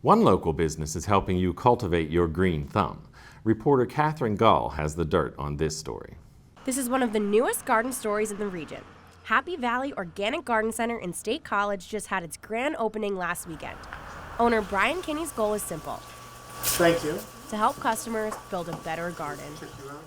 One local business is helping you cultivate your green thumb. Reporter Catherine Gall has the dirt on this story. This is one of the newest garden stories in the region. Happy Valley Organic Garden Center in State College just had its grand opening last weekend. Owner Brian Kinney's goal is simple. Thank you. To help customers build a better garden.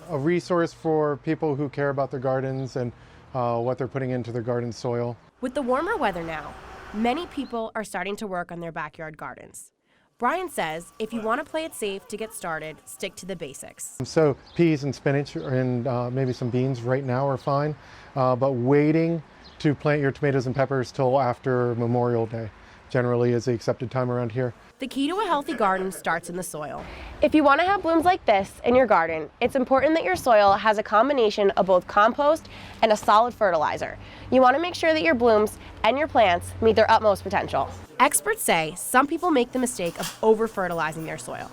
A resource for people who care about their gardens and what they're putting into their garden soil. With the warmer weather now, many people are starting to work on their backyard gardens. Brian says if you want to play it safe to get started, stick to the basics. So peas and spinach and maybe some beans right now are fine, but waiting to plant your tomatoes and peppers till after Memorial Day generally is the accepted time around here. The key to a healthy garden starts in the soil. If you want to have blooms like this in your garden, it's important that your soil has a combination of both compost and a solid fertilizer. You want to make sure that your blooms and your plants meet their utmost potential. Experts say some people make the mistake of over-fertilizing their soil.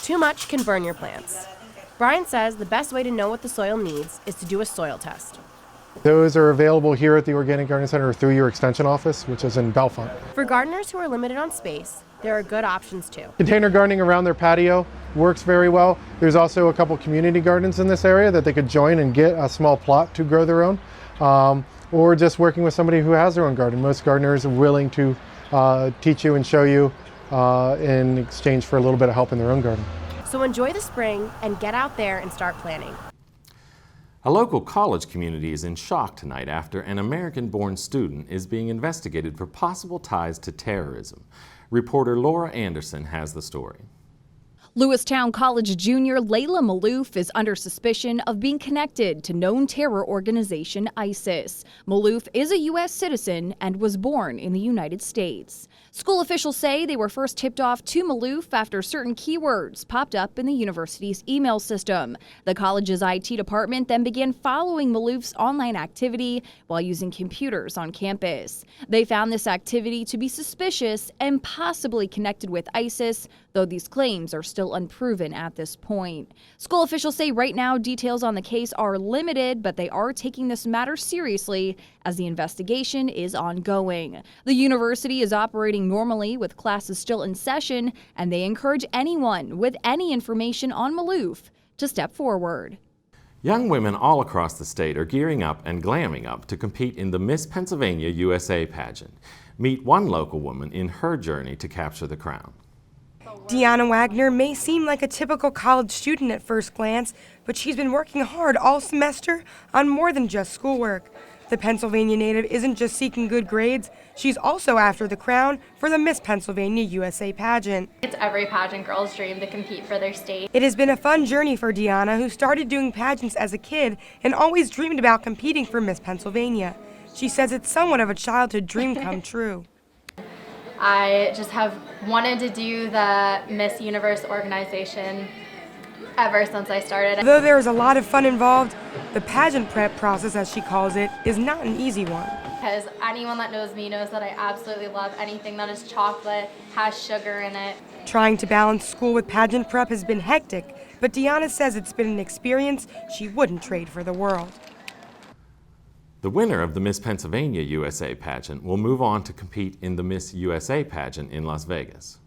Too much can burn your plants. Brian says the best way to know what the soil needs is to do a soil test. Those are available here at the Organic Garden Center through your extension office, which is in Bellefonte. For gardeners who are limited on space, there are good options too. Container gardening around their patio works very well. There's also a couple community gardens in this area that they could join and get a small plot to grow their own, or just working with somebody who has their own garden. Most gardeners are willing to teach you and show you in exchange for a little bit of help in their own garden. So enjoy the spring and get out there and start planting. A local college community is in shock tonight after an American-born student is being investigated for possible ties to terrorism. Reporter Laura Anderson has the story. Lewistown College junior Layla Malouf is under suspicion of being connected to known terror organization ISIS. Malouf is a U.S. citizen and was born in the United States. School officials say they were first tipped off to Malouf after certain keywords popped up in the university's email system. The college's IT department then began following Malouf's online activity while using computers on campus. They found this activity to be suspicious and possibly connected with ISIS, though these claims are still unproven at this point. School officials say right now details on the case are limited, but they are taking this matter seriously as the investigation is ongoing. The university is operating normally with classes still in session, and they encourage anyone with any information on Malouf to step forward. Young women all across the state are gearing up and glamming up to compete in the Miss Pennsylvania USA pageant. Meet one local woman in her journey to capture the crown. Deanna Wagner may seem like a typical college student at first glance, but she's been working hard all semester on more than just schoolwork. The Pennsylvania native isn't just seeking good grades, she's also after the crown for the Miss Pennsylvania USA pageant. It's every pageant girl's dream to compete for their state. It has been a fun journey for Deanna, who started doing pageants as a kid and always dreamed about competing for Miss Pennsylvania. She says it's somewhat of a childhood dream come true. I just have wanted to do the Miss Universe organization ever since I started. Though there is a lot of fun involved, the pageant prep process, as she calls it, is not an easy one. Because anyone that knows me knows that I absolutely love anything that is chocolate, has sugar in it. Trying to balance school with pageant prep has been hectic, but Deanna says it's been an experience she wouldn't trade for the world. The winner of the Miss Pennsylvania USA pageant will move on to compete in the Miss USA pageant in Las Vegas.